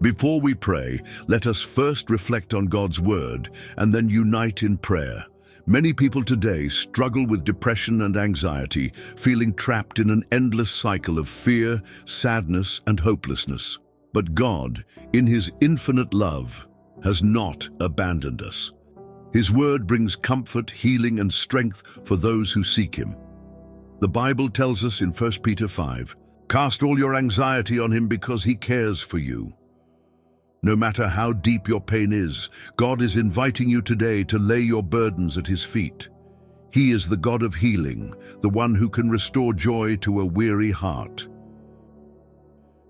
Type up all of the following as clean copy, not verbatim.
Before we pray, let us first reflect on God's word and then unite in prayer. Many people today struggle with depression and anxiety, feeling trapped in an endless cycle of fear, sadness, and hopelessness. But God, in His infinite love, has not abandoned us. His word brings comfort, healing, and strength for those who seek Him. The Bible tells us in 1 Peter 5, "Cast all your anxiety on Him because He cares for you." No matter how deep your pain is, God is inviting you today to lay your burdens at His feet. He is the God of healing, the one who can restore joy to a weary heart.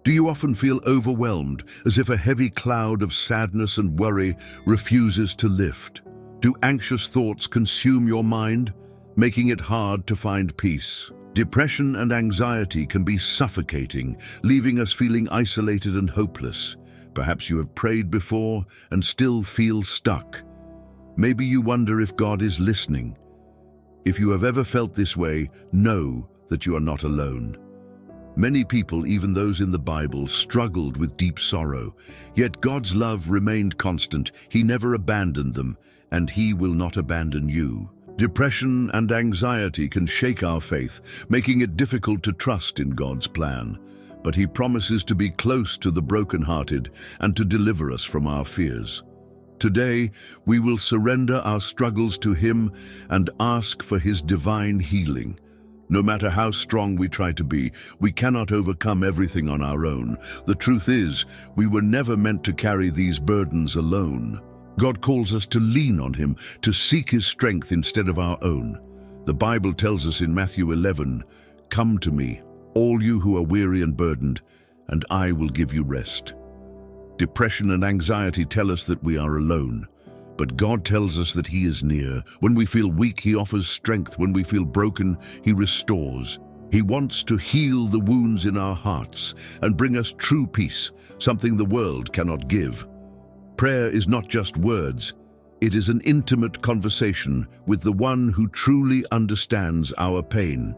Do you often feel overwhelmed, as if a heavy cloud of sadness and worry refuses to lift? Do anxious thoughts consume your mind, making it hard to find peace? Depression and anxiety can be suffocating, leaving us feeling isolated and hopeless. Perhaps you have prayed before and still feel stuck. Maybe you wonder if God is listening. If you have ever felt this way, know that you are not alone. Many people, even those in the Bible, struggled with deep sorrow. Yet God's love remained constant. He never abandoned them, and He will not abandon you. Depression and anxiety can shake our faith, making it difficult to trust in God's plan. But He promises to be close to the brokenhearted and to deliver us from our fears. Today, we will surrender our struggles to Him and ask for His divine healing. No matter how strong we try to be, we cannot overcome everything on our own. The truth is, we were never meant to carry these burdens alone. God calls us to lean on Him, to seek His strength instead of our own. The Bible tells us in Matthew 11, "Come to me, all you who are weary and burdened, and I will give you rest." Depression and anxiety tell us that we are alone. But God tells us that He is near. When we feel weak, He offers strength. When we feel broken, He restores. He wants to heal the wounds in our hearts and bring us true peace, something the world cannot give. Prayer is not just words. It is an intimate conversation with the one who truly understands our pain.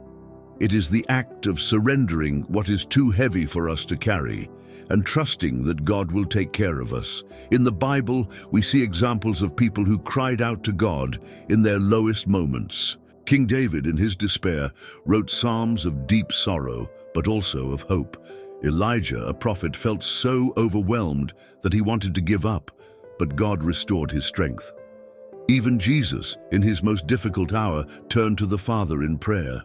It is the act of surrendering what is too heavy for us to carry and trusting that God will take care of us. In the Bible, we see examples of people who cried out to God in their lowest moments. King David, in his despair, wrote psalms of deep sorrow, but also of hope. Elijah, a prophet, felt so overwhelmed that he wanted to give up, but God restored his strength. Even Jesus, in His most difficult hour, turned to the Father in prayer.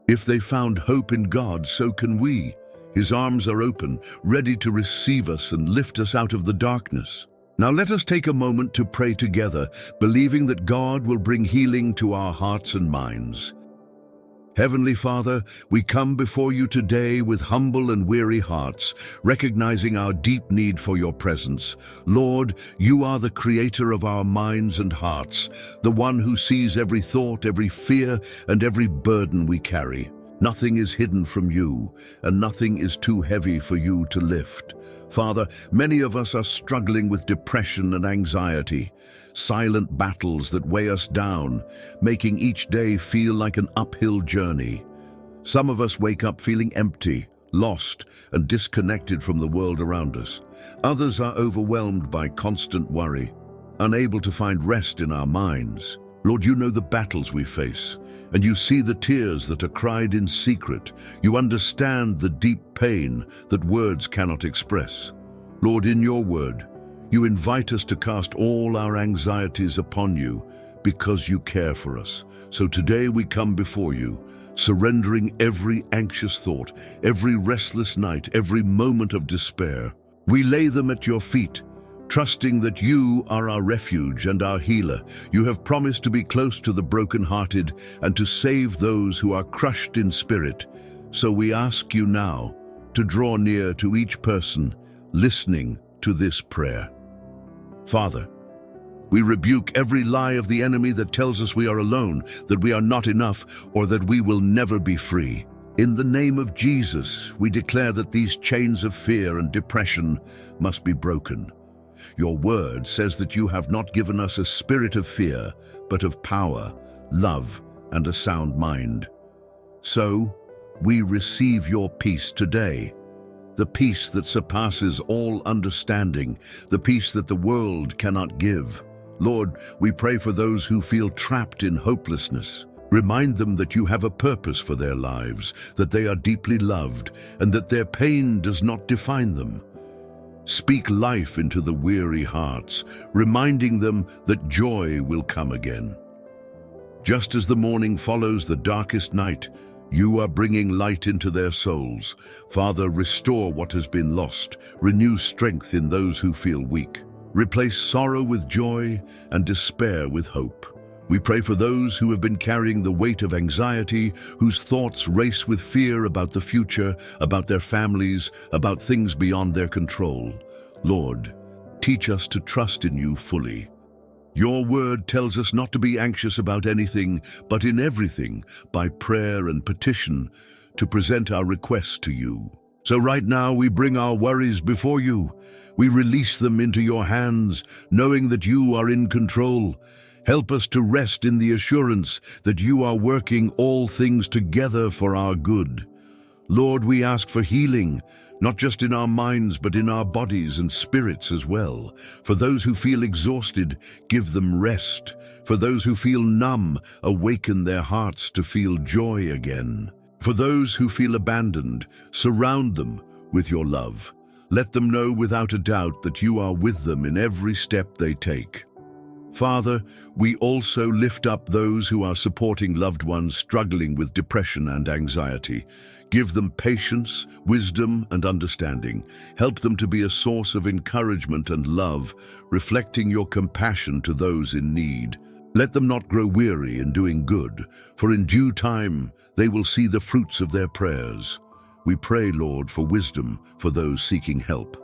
If they found hope in God, so can we. His arms are open, ready to receive us and lift us out of the darkness. Now let us take a moment to pray together, believing that God will bring healing to our hearts and minds. Heavenly Father, we come before You today with humble and weary hearts, recognizing our deep need for Your presence. Lord, You are the creator of our minds and hearts, the one who sees every thought, every fear, and every burden we carry. Nothing is hidden from You, and nothing is too heavy for You to lift. Father, many of us are struggling with depression and anxiety, silent battles that weigh us down, making each day feel like an uphill journey. Some of us wake up feeling empty, lost, and disconnected from the world around us. Others are overwhelmed by constant worry, unable to find rest in our minds. Lord, You know the battles we face, and You see the tears that are cried in secret. You understand the deep pain that words cannot express. Lord, in Your word, You invite us to cast all our anxieties upon You because You care for us. So today we come before You, surrendering every anxious thought, every restless night, every moment of despair. We lay them at Your feet, trusting that You are our refuge and our healer. You have promised to be close to the brokenhearted and to save those who are crushed in spirit. So we ask You now to draw near to each person listening to this prayer. Father, we rebuke every lie of the enemy that tells us we are alone, that we are not enough, or that we will never be free. In the name of Jesus, we declare that these chains of fear and depression must be broken. Your word says that You have not given us a spirit of fear, but of power, love, and a sound mind. So, we receive Your peace today, the peace that surpasses all understanding, the peace that the world cannot give. Lord, we pray for those who feel trapped in hopelessness. Remind them that you have a purpose for their lives, that they are deeply loved, and that their pain does not define them. Speak life into the weary hearts, reminding them that joy will come again. Just as the morning follows the darkest night, you are bringing light into their souls. Father, restore what has been lost, renew strength in those who feel weak. Replace sorrow with joy and despair with hope. We pray for those who have been carrying the weight of anxiety, whose thoughts race with fear about the future, about their families, about things beyond their control. Lord, teach us to trust in you fully. Your word tells us not to be anxious about anything, but in everything, by prayer and petition, to present our requests to you. So right now we bring our worries before you. We release them into your hands, knowing that you are in control. Help us to rest in the assurance that you are working all things together for our good. Lord, we ask for healing, not just in our minds, but in our bodies and spirits as well. For those who feel exhausted, give them rest. For those who feel numb, awaken their hearts to feel joy again. For those who feel abandoned, surround them with your love. Let them know without a doubt that you are with them in every step they take. Father, we also lift up those who are supporting loved ones struggling with depression and anxiety. Give them patience, wisdom, and understanding. Help them to be a source of encouragement and love, reflecting your compassion to those in need. Let them not grow weary in doing good, for in due time they will see the fruits of their prayers. We pray, Lord, for wisdom for those seeking help.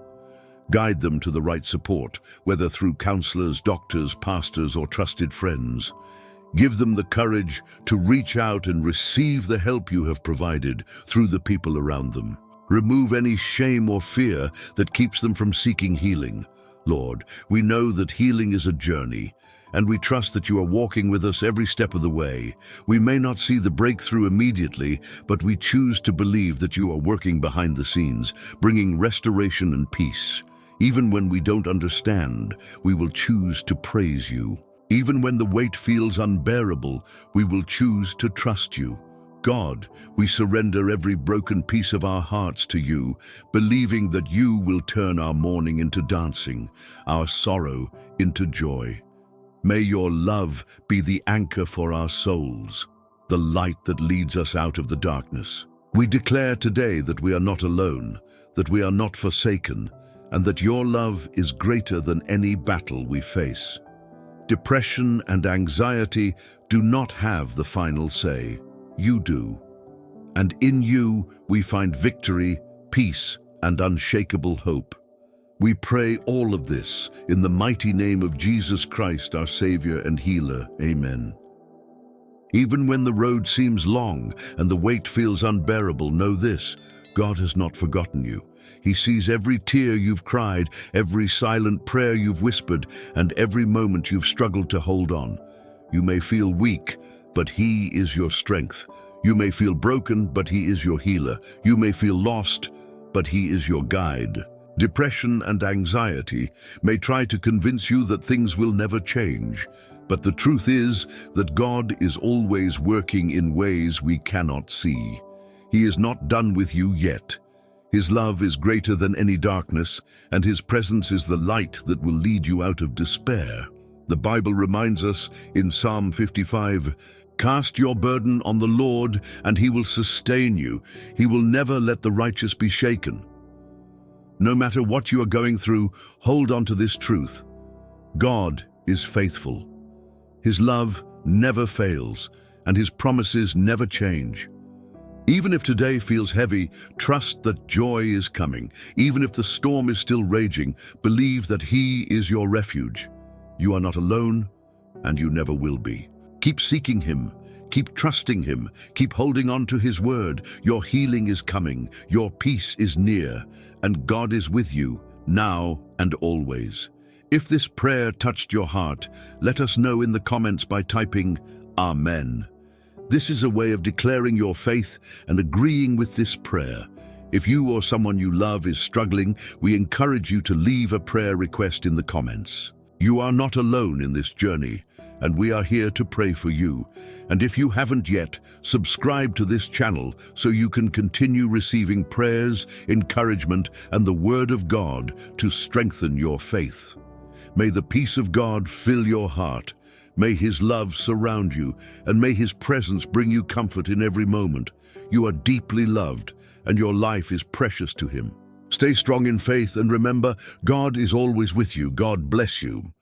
Guide them to the right support, whether through counselors, doctors, pastors, or trusted friends. Give them the courage to reach out and receive the help you have provided through the people around them. Remove any shame or fear that keeps them from seeking healing. Lord, we know that healing is a journey, and we trust that you are walking with us every step of the way. We may not see the breakthrough immediately, but we choose to believe that you are working behind the scenes, bringing restoration and peace. Even when we don't understand, we will choose to praise you. Even when the weight feels unbearable, we will choose to trust you. God, we surrender every broken piece of our hearts to you, believing that you will turn our mourning into dancing, our sorrow into joy. May your love be the anchor for our souls, the light that leads us out of the darkness. We declare today that we are not alone, that we are not forsaken, and that your love is greater than any battle we face. Depression and anxiety do not have the final say. You do. And in you we find victory, peace, and unshakable hope. We pray all of this in the mighty name of Jesus Christ, our Savior and Healer. Amen. Even when the road seems long and the weight feels unbearable, know this: God has not forgotten you. He sees every tear you've cried, every silent prayer you've whispered, and every moment you've struggled to hold on. You may feel weak, but He is your strength. You may feel broken, but He is your healer. You may feel lost, but He is your guide. Depression and anxiety may try to convince you that things will never change, but the truth is that God is always working in ways we cannot see. He is not done with you yet. His love is greater than any darkness, and His presence is the light that will lead you out of despair. The Bible reminds us in Psalm 55, "Cast your burden on the Lord, and He will sustain you. He will never let the righteous be shaken." No matter what you are going through, hold on to this truth. God is faithful. His love never fails, and His promises never change. Even if today feels heavy, trust that joy is coming. Even if the storm is still raging, believe that He is your refuge. You are not alone, and you never will be. Keep seeking Him. Keep trusting Him. Keep holding on to His word. Your healing is coming. Your peace is near, and God is with you, now and always. If this prayer touched your heart, let us know in the comments by typing Amen. This is a way of declaring your faith and agreeing with this prayer. If you or someone you love is struggling, we encourage you to leave a prayer request in the comments. You are not alone in this journey, and we are here to pray for you. And if you haven't yet, subscribe to this channel so you can continue receiving prayers, encouragement, and the Word of God to strengthen your faith. May the peace of God fill your heart. May His love surround you, and may His presence bring you comfort in every moment. You are deeply loved, and your life is precious to Him. Stay strong in faith, and remember, God is always with you. God bless you.